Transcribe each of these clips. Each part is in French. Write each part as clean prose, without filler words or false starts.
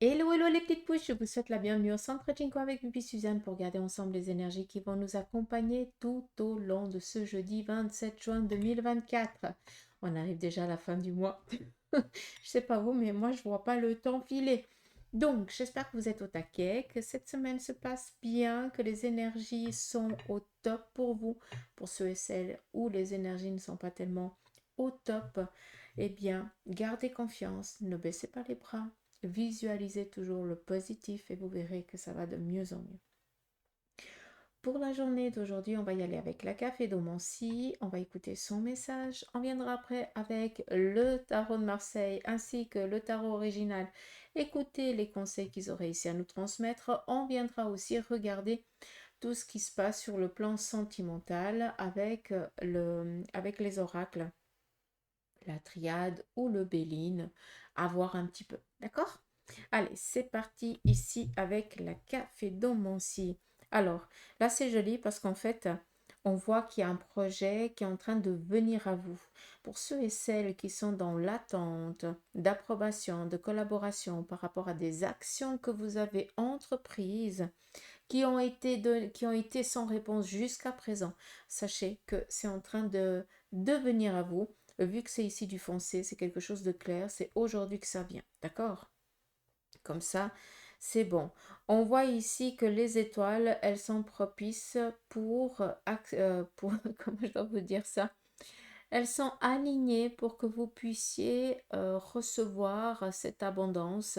Hello, hello les petites pouces, je vous souhaite la bienvenue au Centre Jinko avec Bibi Suzanne pour garder ensemble les énergies qui vont nous accompagner tout au long de ce jeudi 27 juin 2024. On arrive déjà à la fin du mois. Je sais pas vous, mais moi je vois pas le temps filer. Donc, j'espère que vous êtes au taquet, que cette semaine se passe bien, que les énergies sont au top pour vous. Pour ceux et celles où les énergies ne sont pas tellement au top, eh bien, gardez confiance, ne baissez pas les bras. Visualisez toujours le positif et vous verrez que ça va de mieux en mieux. Pour la journée d'aujourd'hui, on va y aller avec la café d'Omancy. On va écouter son message. On viendra après avec le tarot de Marseille ainsi que le tarot original. Écoutez les conseils qu'ils ont réussi à nous transmettre. On viendra aussi regarder tout ce qui se passe sur le plan sentimental avec les oracles, la triade ou le béline, à voir un petit peu. D'accord? Allez, c'est parti ici avec la café d'Omancy. Alors, là, c'est joli parce qu'en fait, on voit qu'il y a un projet qui est en train de venir à vous. Pour ceux et celles qui sont dans l'attente d'approbation, de collaboration par rapport à des actions que vous avez entreprises, qui ont été sans réponse jusqu'à présent, sachez que c'est en train de venir à vous. Vu que c'est ici du foncé, c'est quelque chose de clair, c'est aujourd'hui que ça vient. D'accord? Comme ça, c'est bon. On voit ici que les étoiles, elles sont propices pour comment je dois vous dire ça? Elles sont alignées pour que vous puissiez recevoir cette abondance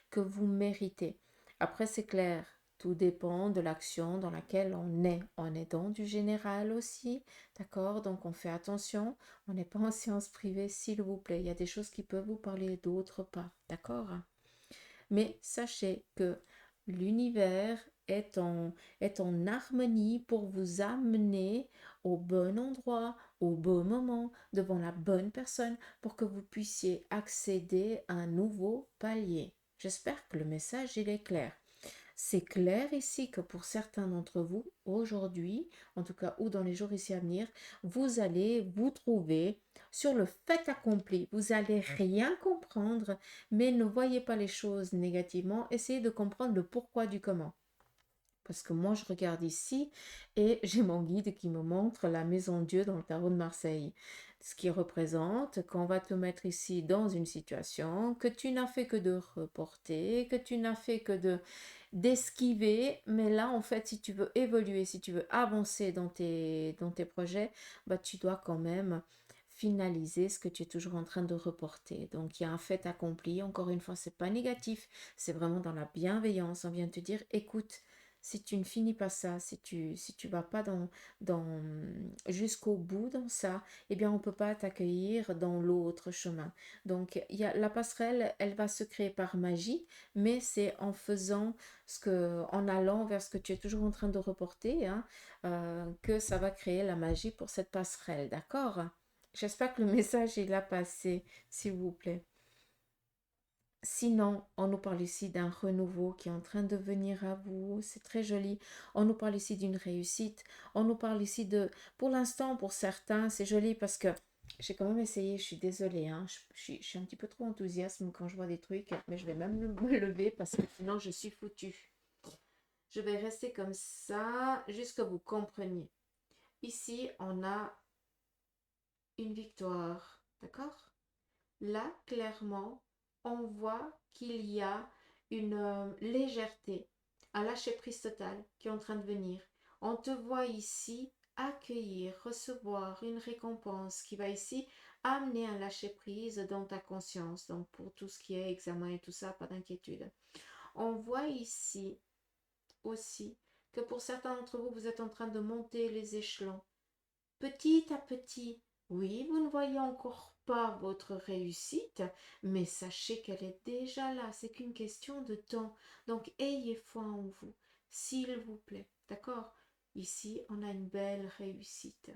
que vous méritez. Après, c'est clair, tout dépend de l'action dans laquelle on est. On est dans du général aussi, d'accord? Donc, on fait attention. On n'est pas en séance privée, s'il vous plaît. Il y a des choses qui peuvent vous parler, d'autres pas, d'accord? Mais sachez que l'univers est en harmonie pour vous amener au bon endroit, au bon moment, devant la bonne personne, pour que vous puissiez accéder à un nouveau palier. J'espère que le message il est clair. C'est clair ici que pour certains d'entre vous, aujourd'hui, en tout cas ou dans les jours ici à venir, vous allez vous trouver sur le fait accompli. Vous allez rien comprendre, mais ne voyez pas les choses négativement. Essayez de comprendre le pourquoi du comment. Parce que moi, je regarde ici et j'ai mon guide qui me montre la maison Dieu dans le tarot de Marseille. Ce qui représente qu'on va te mettre ici dans une situation que tu n'as fait que de reporter, que tu n'as fait que d'esquiver. Mais là, en fait, si tu veux évoluer, si tu veux avancer dans tes projets, bah, tu dois quand même finaliser ce que tu es toujours en train de reporter. Donc, il y a un fait accompli. Encore une fois, c'est pas négatif, c'est vraiment dans la bienveillance. On vient te dire, écoute, si tu ne finis pas ça, si tu vas pas dans, jusqu'au bout dans ça, eh bien, on ne peut pas t'accueillir dans l'autre chemin. Donc, la passerelle, elle va se créer par magie, mais c'est en faisant en allant vers ce que tu es toujours en train de reporter, hein, que ça va créer la magie pour cette passerelle, d'accord? J'espère que le message il a passé, s'il vous plaît. Sinon, on nous parle ici d'un renouveau qui est en train de venir à vous. C'est très joli. On nous parle ici d'une réussite. On nous parle ici de... Pour l'instant, pour certains, c'est joli parce que j'ai quand même essayé. Je suis désolée, hein. Je suis un petit peu trop enthousiaste quand je vois des trucs. Mais je vais même me lever parce que sinon, je suis foutue. Je vais rester comme ça jusqu'à vous compreniez. Ici, on a une victoire. D'accord? Là, clairement, on voit qu'il y a une légèreté, un lâcher-prise total qui est en train de venir. On te voit ici accueillir, recevoir une récompense qui va ici amener un lâcher-prise dans ta conscience. Donc, pour tout ce qui est examen et tout ça, pas d'inquiétude. On voit ici aussi que pour certains d'entre vous, vous êtes en train de monter les échelons petit à petit. Oui, vous ne voyez encore pas votre réussite, mais sachez qu'elle est déjà là. C'est qu'une question de temps. Donc, ayez foi en vous, s'il vous plaît. D'accord? Ici, on a une belle réussite.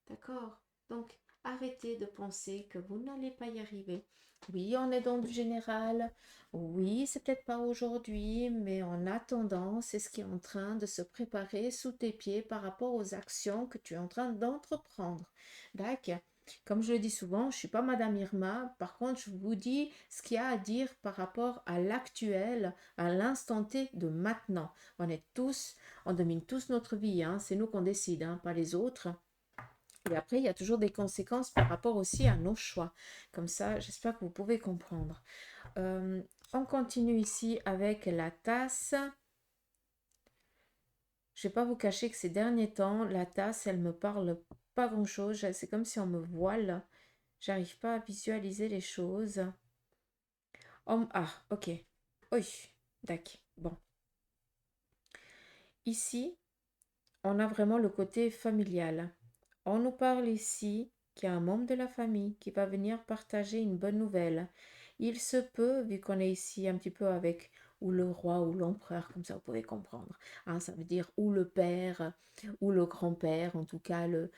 D'accord? Donc, arrêtez de penser que vous n'allez pas y arriver. Oui, on est dans du général. Oui, c'est peut-être pas aujourd'hui, mais en attendant, c'est ce qui est en train de se préparer sous tes pieds par rapport aux actions que tu es en train d'entreprendre. D'accord? Comme je le dis souvent, je ne suis pas Madame Irma. Par contre, je vous dis ce qu'il y a à dire par rapport à l'actuel, à l'instant T de maintenant. On domine tous notre vie, hein. C'est nous qu'on décide, hein, pas les autres. Et après, il y a toujours des conséquences par rapport aussi à nos choix. Comme ça, j'espère que vous pouvez comprendre. On continue ici avec la tasse. Je ne vais pas vous cacher que ces derniers temps, la tasse, elle me parle pas grand-chose. C'est comme si on me voile. J'arrive pas à visualiser les choses. Ah, ok. Oui, d'accord. Bon. Ici, on a vraiment le côté familial. On nous parle ici qu'il y a un membre de la famille qui va venir partager une bonne nouvelle. Il se peut, vu qu'on est ici un petit peu avec ou le roi ou l'empereur, comme ça vous pouvez comprendre. Hein, ça veut dire ou le père ou le grand-père, en tout cas le,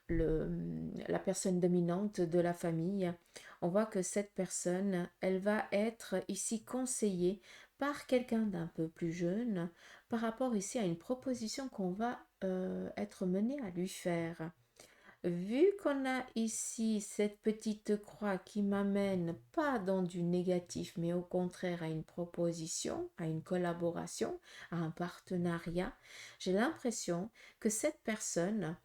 la personne dominante de la famille. On voit que cette personne, elle va être ici conseillée par quelqu'un d'un peu plus jeune par rapport ici à une proposition qu'on va être mené à lui faire. Vu qu'on a ici cette petite croix qui m'amène pas dans du négatif, mais au contraire à une proposition, à une collaboration, à un partenariat, j'ai l'impression que cette personne,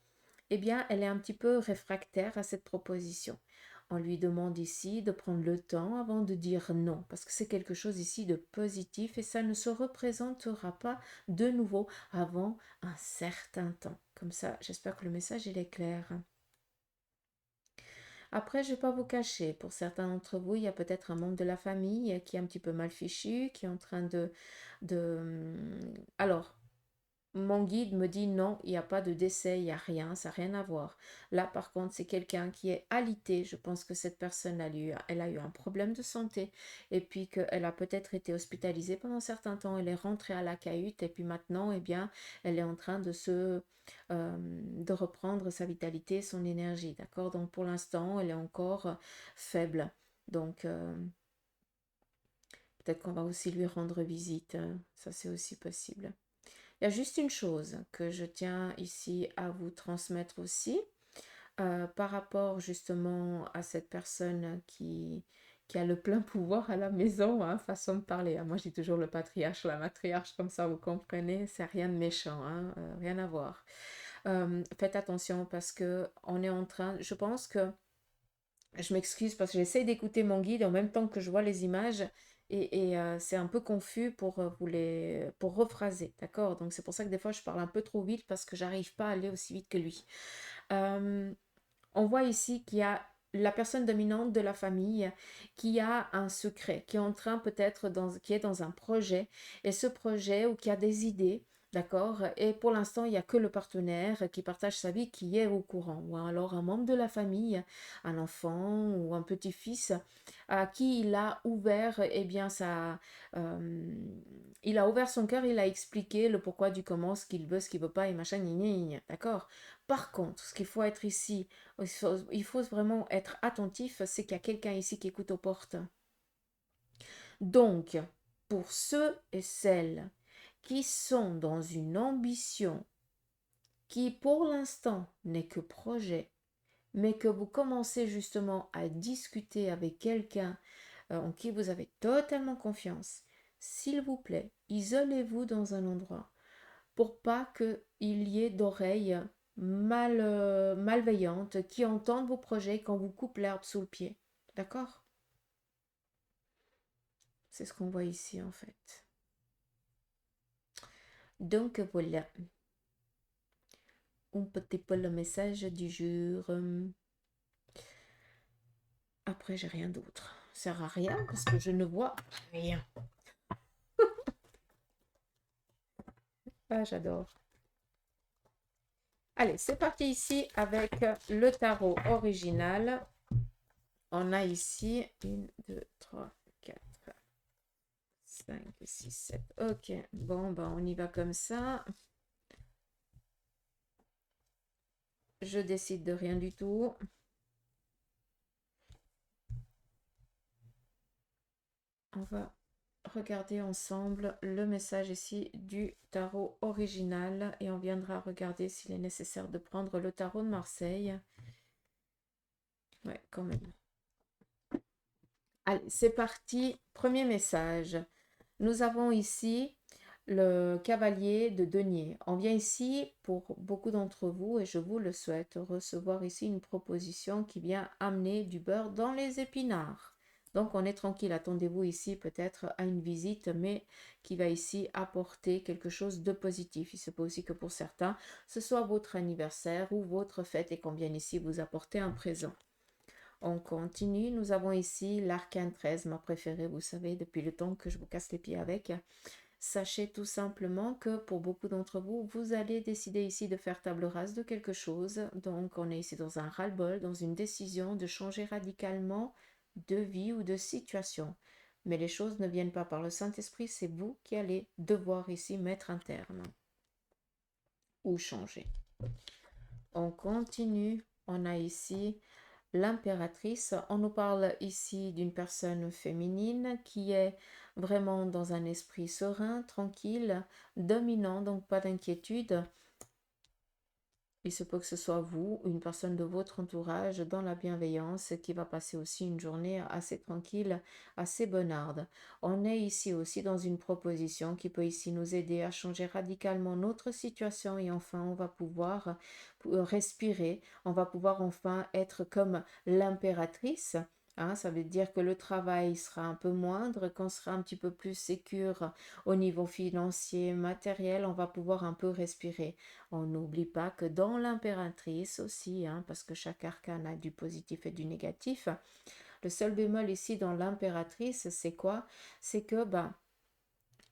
eh bien, elle est un petit peu réfractaire à cette proposition. On lui demande ici de prendre le temps avant de dire non, parce que c'est quelque chose ici de positif et ça ne se représentera pas de nouveau avant un certain temps. Comme ça, j'espère que le message il est clair. Après, je ne vais pas vous cacher, pour certains d'entre vous, il y a peut-être un membre de la famille qui est un petit peu mal fichu, qui est en train Alors, mon guide me dit non, il n'y a pas de décès, il n'y a rien, ça n'a rien à voir. Là, par contre, c'est quelqu'un qui est alité. Je pense que cette personne, elle a eu un problème de santé et puis qu'elle a peut-être été hospitalisée pendant un certain temps. Elle est rentrée à la cahute et puis maintenant, eh bien, elle est en train de reprendre sa vitalité, son énergie. D'accord? Donc, pour l'instant, elle est encore faible. Donc, peut-être qu'on va aussi lui rendre visite. Ça, c'est aussi possible. Il y a juste une chose que je tiens ici à vous transmettre aussi par rapport justement à cette personne qui a le plein pouvoir à la maison, hein, façon de parler. Hein. Moi, je dis toujours le patriarche, la matriarche, comme ça, vous comprenez, c'est rien de méchant, hein, rien à voir. Faites attention parce que on est en train, je pense que je m'excuse parce que j'essaie d'écouter mon guide en même temps que je vois les images et c'est un peu confus pour rephraser, d'accord? Donc c'est pour ça que des fois je parle un peu trop vite parce que j'arrive pas à aller aussi vite que lui. Euh, on voit ici qu'il y a la personne dominante de la famille qui a un secret, qui est en train peut-être qui est dans un projet et ce projet ou qui a des idées. D'accord? Et pour l'instant, il n'y a que le partenaire qui partage sa vie qui est au courant. Ou alors un membre de la famille, un enfant ou un petit-fils à qui il a ouvert, eh bien, euh, il a ouvert son cœur, il a expliqué le pourquoi du comment, ce qu'il veut, ce qu'il veut pas et machin, gna, gna, gna. D'accord? Par contre, ce qu'il faut être ici, il faut vraiment être attentif, c'est qu'il y a quelqu'un ici qui écoute aux portes. Donc, pour ceux et celles qui sont dans une ambition qui pour l'instant n'est que projet, mais que vous commencez justement à discuter avec quelqu'un en qui vous avez totalement confiance, s'il vous plaît, isolez-vous dans un endroit pour pas qu'il y ait d'oreilles malveillantes qui entendent vos projets quand vous coupez l'herbe sous le pied. D'accord? C'est ce qu'on voit ici en fait. Donc voilà. Un petit peu le message du jour. Après, j'ai rien d'autre. Ça sert à rien parce que je ne vois rien. Ah, j'adore. Allez, c'est parti ici avec le tarot original. On a ici 1, 2, 3, 4, 5, 6, 7. Ok, bon, ben on y va comme ça. Je décide de rien du tout. On va regarder ensemble le message ici du tarot original et on viendra regarder s'il est nécessaire de prendre le tarot de Marseille. Ouais, quand même. Allez, c'est parti. Premier message. Nous avons ici le cavalier de denier. On vient ici, pour beaucoup d'entre vous, et je vous le souhaite, recevoir ici une proposition qui vient amener du beurre dans les épinards. Donc on est tranquille, attendez-vous ici peut-être à une visite, mais qui va ici apporter quelque chose de positif. Il se peut aussi que pour certains, ce soit votre anniversaire ou votre fête et qu'on vienne ici vous apporter un présent. On continue, nous avons ici l'arcane 13, ma préférée, vous savez, depuis le temps que je vous casse les pieds avec. Sachez tout simplement que pour beaucoup d'entre vous, vous allez décider ici de faire table rase de quelque chose. Donc, on est ici dans un ras-le-bol, dans une décision de changer radicalement de vie ou de situation. Mais les choses ne viennent pas par le Saint-Esprit, c'est vous qui allez devoir ici mettre un terme ou changer. On continue, on a ici l'impératrice. On nous parle ici d'une personne féminine qui est vraiment dans un esprit serein, tranquille, dominant, donc pas d'inquiétude. Il se peut que ce soit vous, une personne de votre entourage dans la bienveillance qui va passer aussi une journée assez tranquille, assez bonarde. On est ici aussi dans une proposition qui peut ici nous aider à changer radicalement notre situation et enfin on va pouvoir respirer, on va pouvoir enfin être comme l'impératrice. Hein, ça veut dire que le travail sera un peu moindre, qu'on sera un petit peu plus sécure au niveau financier, matériel, on va pouvoir un peu respirer. On n'oublie pas que dans l'impératrice aussi, hein, parce que chaque arcane a du positif et du négatif, le seul bémol ici dans l'impératrice, c'est quoi? C'est que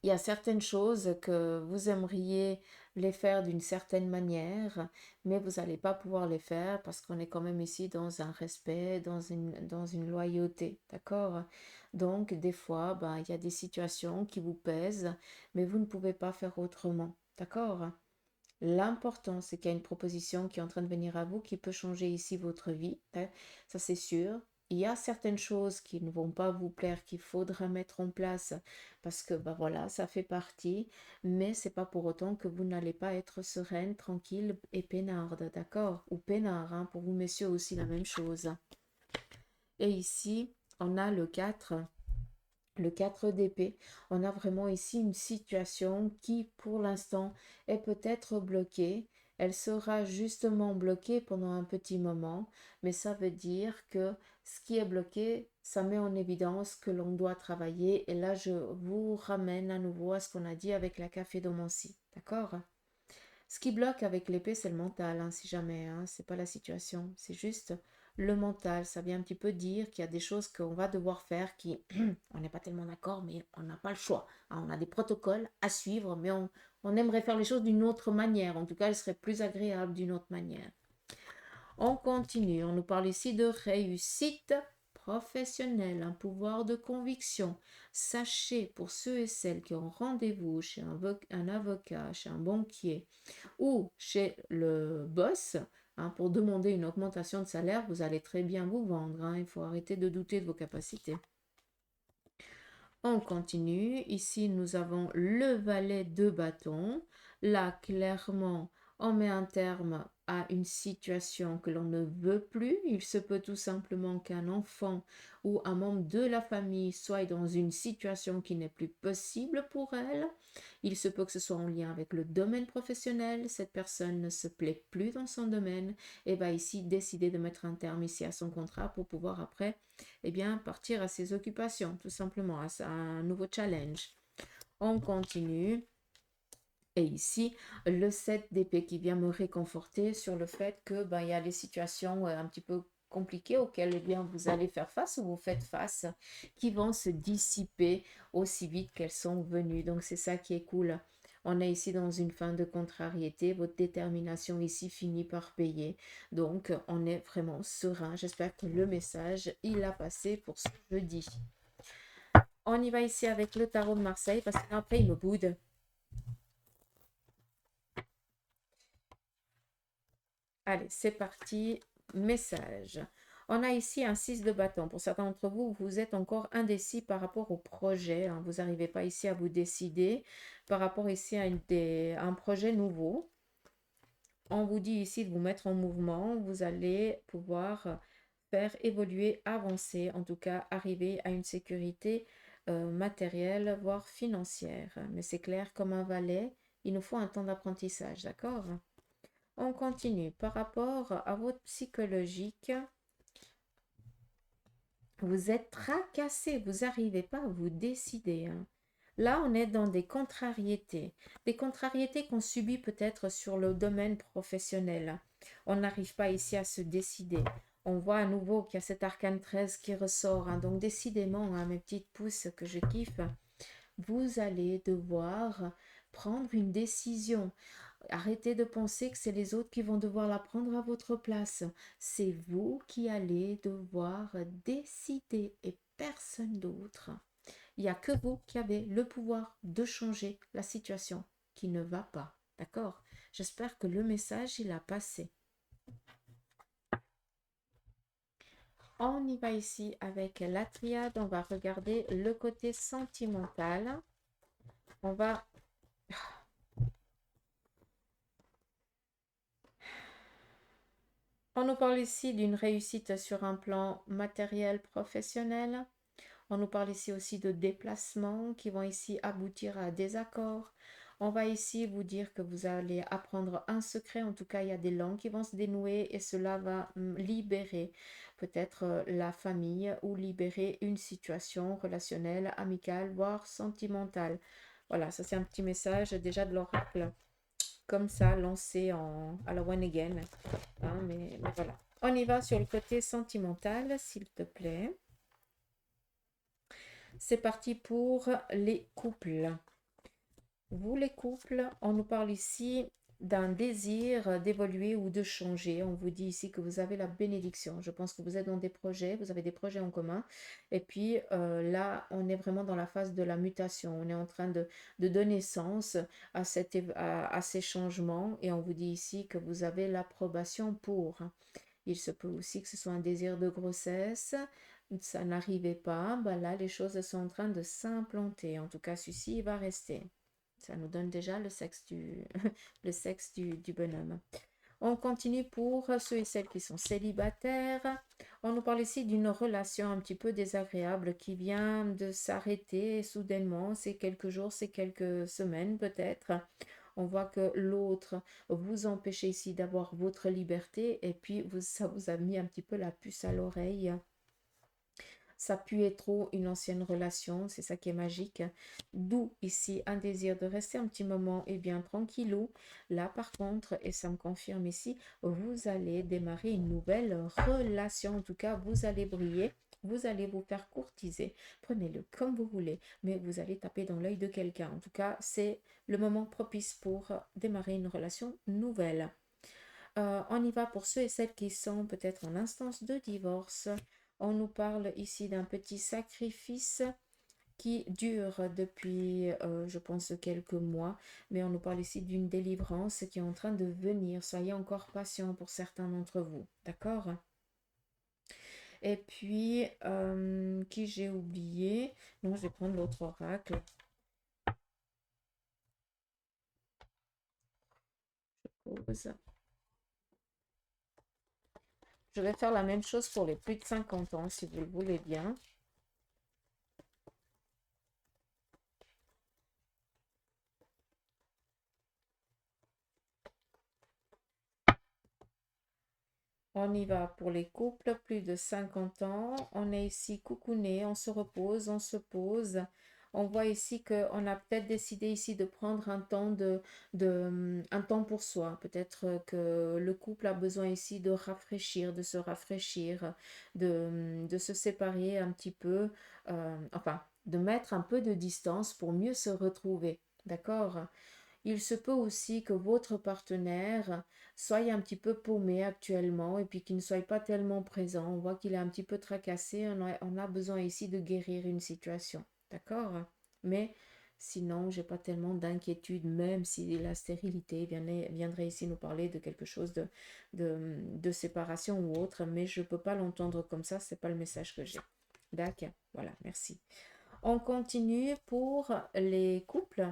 il y a certaines choses que vous aimeriez les faire d'une certaine manière, mais vous n'allez pas pouvoir les faire parce qu'on est quand même ici dans un respect, dans une loyauté, d'accord? Donc, des fois, il y a des situations qui vous pèsent, mais vous ne pouvez pas faire autrement, d'accord? L'important, c'est qu'il y a une proposition qui est en train de venir à vous qui peut changer ici votre vie, hein, ça c'est sûr. Il y a certaines choses qui ne vont pas vous plaire, qu'il faudra mettre en place parce que voilà, ça fait partie, mais c'est pas pour autant que vous n'allez pas être sereine, tranquille et peinarde, d'accord? Ou peinard, hein, pour vous messieurs aussi la même chose. Et ici, on a le 4 d'épée. On a vraiment ici une situation qui, pour l'instant, est peut-être bloquée. Elle sera justement bloquée pendant un petit moment, mais ça veut dire que ce qui est bloqué, ça met en évidence que l'on doit travailler. Et là, je vous ramène à nouveau à ce qu'on a dit avec la cafédomancie. D'accord? Ce qui bloque avec l'épée, c'est le mental, hein, si jamais, hein, c'est pas la situation, c'est juste le mental. Ça vient un petit peu dire qu'il y a des choses qu'on va devoir faire qui, on n'est pas tellement d'accord, mais on n'a pas le choix, hein. On a des protocoles à suivre, mais on aimerait faire les choses d'une autre manière. En tout cas, elles seraient plus agréables d'une autre manière. On continue, on nous parle ici de réussite professionnelle, un pouvoir de conviction. Sachez, pour ceux et celles qui ont rendez-vous chez un avocat, chez un banquier ou chez le boss, hein, pour demander une augmentation de salaire, vous allez très bien vous vendre, hein. Il faut arrêter de douter de vos capacités. On continue. Ici, nous avons le valet de bâton. Là, clairement, on met un terme à une situation que l'on ne veut plus. Il se peut tout simplement qu'un enfant ou un membre de la famille soit dans une situation qui n'est plus possible pour elle. Il se peut que ce soit en lien avec le domaine professionnel. Cette personne ne se plaît plus dans son domaine et va ici décider de mettre un terme ici à son contrat pour pouvoir après partir à ses occupations, tout simplement, à un nouveau challenge. On continue. Et ici, le 7 d'épée qui vient me réconforter sur le fait que il y a des situations un petit peu compliquées auxquelles vous allez faire face ou vous faites face qui vont se dissiper aussi vite qu'elles sont venues. Donc c'est ça qui est cool. On est ici dans une fin de contrariété. Votre détermination ici finit par payer. Donc on est vraiment serein. J'espère que le message, il a passé pour ce jeudi. On y va ici avec le tarot de Marseille parce qu'après il me boude. Allez, c'est parti. Message. On a ici un 6 de bâton. Pour certains d'entre vous, vous êtes encore indécis par rapport au projet, hein. Vous n'arrivez pas ici à vous décider par rapport ici à un projet nouveau. On vous dit ici de vous mettre en mouvement. Vous allez pouvoir faire évoluer, avancer, en tout cas arriver à une sécurité matérielle, voire financière. Mais c'est clair, comme un valet, il nous faut un temps d'apprentissage, d'accord? On continue. Par rapport à votre psychologique, vous êtes tracassé, vous n'arrivez pas à vous décider, hein. Là, on est dans des contrariétés qu'on subit peut-être sur le domaine professionnel. On n'arrive pas ici à se décider. On voit à nouveau qu'il y a cet arcane 13 qui ressort, hein. Donc, décidément, hein, mes petites pousses que je kiffe, vous allez devoir prendre une décision. Arrêtez de penser que c'est les autres qui vont devoir la prendre à votre place. C'est vous qui allez devoir décider et personne d'autre. Il n'y a que vous qui avez le pouvoir de changer la situation qui ne va pas. D'accord? J'espère que le message, il a passé. On y va ici avec la triade. On va regarder le côté sentimental. On va... On nous parle ici d'une réussite sur un plan matériel professionnel. On nous parle ici aussi de déplacements qui vont ici aboutir à des accords. On va ici vous dire que vous allez apprendre un secret. En tout cas, il y a des langues qui vont se dénouer et cela va libérer peut-être la famille ou libérer une situation relationnelle, amicale, voire sentimentale. Voilà, ça c'est un petit message déjà de l'oracle, comme ça, lancé à la one again. Hein, mais voilà. On y va sur le côté sentimental, s'il te plaît. C'est parti pour les couples. Vous les couples, on nous parle ici d'un désir d'évoluer ou de changer. On vous dit ici que vous avez la bénédiction. Je pense que vous êtes dans des projets, vous avez des projets en commun. Et puis là, on est vraiment dans la phase de la mutation. On est en train de donner sens à ces changements. Et on vous dit ici que vous avez l'approbation pour. Il se peut aussi que ce soit un désir de grossesse. Ça n'arrivait pas. Ben là, les choses sont en train de s'implanter. En tout cas, celui-ci va rester. Ça nous donne déjà le sexe le sexe du bonhomme. On continue pour ceux et celles qui sont célibataires. On nous parle ici d'une relation un petit peu désagréable qui vient de s'arrêter soudainement. C'est quelques jours, c'est quelques semaines peut-être. On voit que l'autre vous empêche ici d'avoir votre liberté et puis ça vous a mis un petit peu la puce à l'oreille. Ça puait trop une ancienne relation, c'est ça qui est magique. D'où ici un désir de rester un petit moment et bien tranquillou. Là par contre, et ça me confirme ici, vous allez démarrer une nouvelle relation. En tout cas, vous allez briller. Vous allez vous faire courtiser. Prenez-le comme vous voulez, mais vous allez taper dans l'œil de quelqu'un. En tout cas, c'est le moment propice pour démarrer une relation nouvelle. On y va pour ceux et celles qui sont peut-être en instance de divorce. On nous parle ici d'un petit sacrifice qui dure depuis, je pense, quelques mois. Mais on nous parle ici d'une délivrance qui est en train de venir. Soyez encore patients pour certains d'entre vous. D'accord? Et puis, qui j'ai oublié? Non, je vais prendre l'autre oracle. Je pose. Je vais faire la même chose pour les plus de 50 ans, si vous le voulez bien. On y va pour les couples, plus de 50 ans. On est ici coucouné, on se repose, on se pose. On voit ici qu'on a peut-être décidé ici de prendre un temps, un temps pour soi. Peut-être que le couple a besoin ici de rafraîchir, de se rafraîchir, de se séparer un petit peu, enfin, de mettre un peu de distance pour mieux se retrouver. D'accord? Il se peut aussi que votre partenaire soit un petit peu paumé actuellement et puis qu'il ne soit pas tellement présent. On voit qu'il est un petit peu tracassé. On a besoin ici de guérir une situation. D'accord? Mais sinon, j'ai pas tellement d'inquiétude, même si la stérilité viendrait ici nous parler de quelque chose de séparation ou autre. Mais je ne peux pas l'entendre comme ça. Ce n'est pas le message que j'ai. D'accord? Voilà, merci. On continue pour les couples.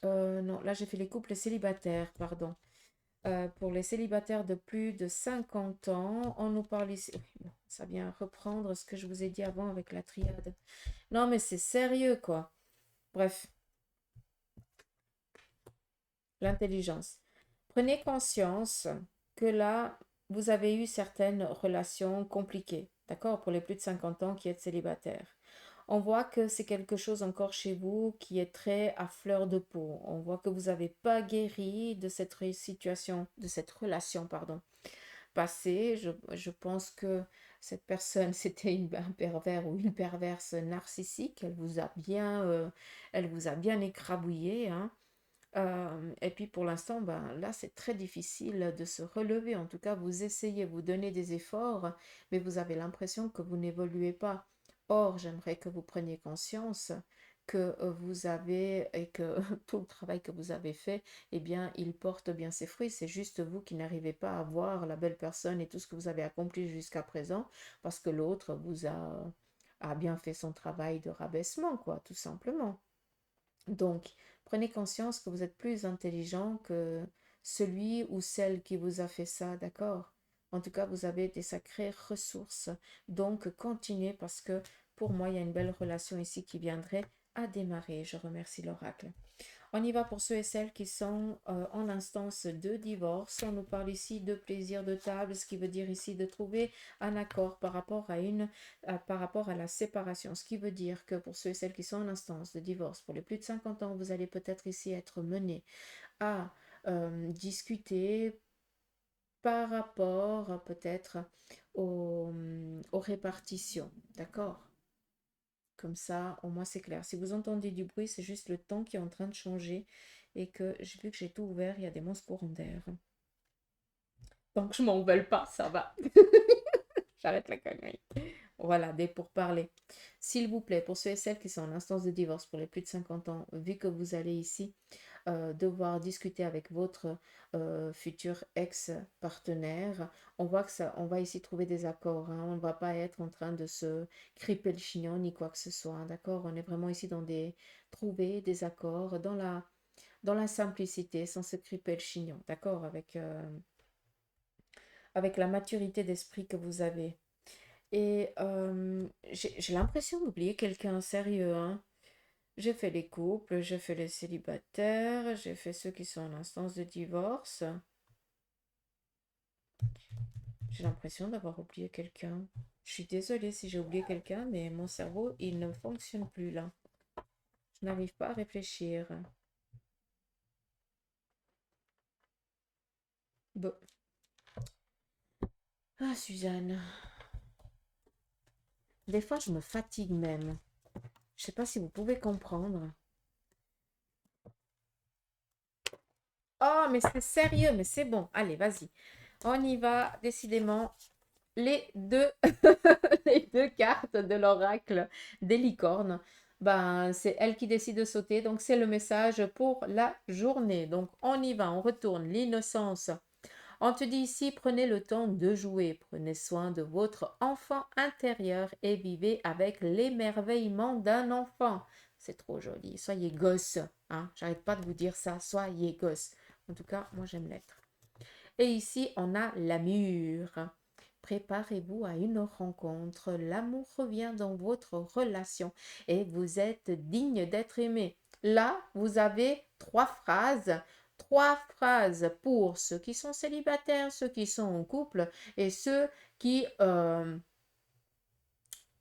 Non, là j'ai fait les couples célibataires, pardon. Pour les célibataires de plus de 50 ans, on nous parle ici. Oui, bon, ça vient reprendre ce que je vous ai dit avant avec la triade. Non, mais c'est sérieux, quoi. Bref, l'intelligence. Prenez conscience que là, vous avez eu certaines relations compliquées, d'accord, pour les plus de 50 ans qui êtes célibataires. On voit que c'est quelque chose encore chez vous qui est très à fleur de peau. On voit que vous n'avez pas guéri de cette situation, de cette relation, pardon, passée. Je pense que cette personne, c'était un pervers ou une perverse narcissique. Elle vous a bien écrabouillé, hein. Et puis pour l'instant, ben, là, c'est très difficile de se relever. En tout cas, vous essayez, vous donnez des efforts, mais vous avez l'impression que vous n'évoluez pas. Or, j'aimerais que vous preniez conscience que vous avez et que tout le travail que vous avez fait, eh bien, il porte bien ses fruits. C'est juste vous qui n'arrivez pas à voir la belle personne et tout ce que vous avez accompli jusqu'à présent parce que l'autre a bien fait son travail de rabaissement, quoi, tout simplement. Donc, prenez conscience que vous êtes plus intelligent que celui ou celle qui vous a fait ça, d'accord? En tout cas, vous avez des sacrées ressources. Donc, continuez parce que pour moi, il y a une belle relation ici qui viendrait à démarrer. Je remercie l'oracle. On y va pour ceux et celles qui sont en instance de divorce. On nous parle ici de plaisir de table, ce qui veut dire ici de trouver un accord par rapport à la séparation. Ce qui veut dire que pour ceux et celles qui sont en instance de divorce, pour les plus de 50 ans, vous allez peut-être ici être menés à discuter par rapport peut-être aux répartitions. D'accord? Comme ça, au moins c'est clair. Si vous entendez du bruit, c'est juste le temps qui est en train de changer et que j'ai vu que j'ai tout ouvert, il y a des monstres courants d'air. Donc je m'en vole pas, ça va. J'arrête la connerie. Voilà, des pourparlers. S'il vous plaît, pour ceux et celles qui sont en instance de divorce pour les plus de 50 ans, vu que vous allez ici devoir discuter avec votre futur ex-partenaire, on voit que ça, on va ici trouver des accords, hein. On ne va pas être en train de se criper le chignon ni quoi que ce soit, hein, d'accord? On est vraiment ici trouver des accords dans la simplicité, sans se criper le chignon, d'accord? Avec la maturité d'esprit que vous avez. Et j'ai l'impression d'oublier quelqu'un sérieux, hein. J'ai fait les couples, j'ai fait les célibataires, j'ai fait ceux qui sont en instance de divorce. J'ai l'impression d'avoir oublié quelqu'un. Je suis désolée si j'ai oublié quelqu'un, mais mon cerveau, il ne fonctionne plus là. Je n'arrive pas à réfléchir. Bon. Ah, Suzanne. Des fois, je me fatigue même. Je sais pas si vous pouvez comprendre. Oh, mais c'est sérieux, mais c'est bon. Allez, vas-y. On y va, décidément. Les deux, les deux cartes de l'oracle des licornes, ben, c'est elle qui décide de sauter. Donc, c'est le message pour la journée. Donc, on y va, on retourne. L'innocence. On te dit ici, prenez le temps de jouer. Prenez soin de votre enfant intérieur et vivez avec l'émerveillement d'un enfant. C'est trop joli. Soyez gosse. Hein? J'arrête pas de vous dire ça. Soyez gosse. En tout cas, moi, j'aime l'être. Et ici, on a l'amour. Préparez-vous à une rencontre. L'amour revient dans votre relation et vous êtes digne d'être aimé. Là, vous avez trois phrases. Trois phrases pour ceux qui sont célibataires, ceux qui sont en couple et ceux qui,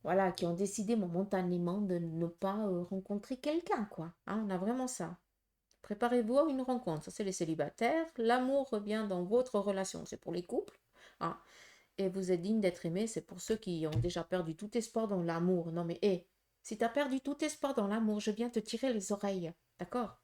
voilà, qui ont décidé momentanément de ne pas rencontrer quelqu'un, quoi. Hein, on a vraiment ça. Préparez-vous à une rencontre. Ça, c'est les célibataires. L'amour revient dans votre relation. C'est pour les couples. Hein. Et vous êtes digne d'être aimé. C'est pour ceux qui ont déjà perdu tout espoir dans l'amour. Non, mais hé, si tu as perdu tout espoir dans l'amour, je viens te tirer les oreilles. D'accord?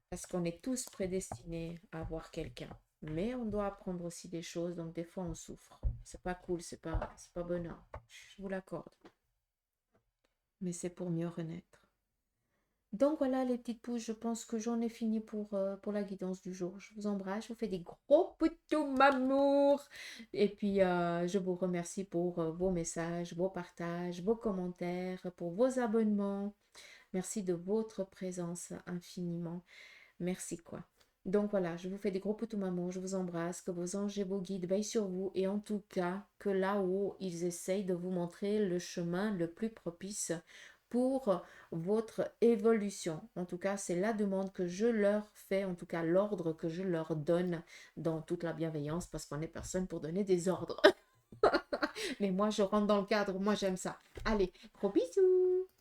Parce qu'on est tous prédestinés à avoir quelqu'un. Mais on doit apprendre aussi des choses. Donc, des fois, on souffre. C'est pas cool. C'est pas bonheur. Je vous l'accorde. Mais c'est pour mieux renaître. Donc voilà les petites pouces, je pense que j'en ai fini pour la guidance du jour. Je vous embrasse, je vous fais des gros poutous m'amour. Et puis je vous remercie pour vos messages, vos partages, vos commentaires, pour vos abonnements. Merci de votre présence infiniment. Merci, quoi. Donc voilà, je vous fais des gros poutous maman, je vous embrasse, que vos anges et vos guides veillent sur vous et en tout cas que là-haut, ils essayent de vous montrer le chemin le plus propice pour votre évolution. En tout cas, c'est la demande que je leur fais, en tout cas l'ordre que je leur donne dans toute la bienveillance parce qu'on n'est personne pour donner des ordres. Mais moi, je rentre dans le cadre, moi j'aime ça. Allez, gros bisous!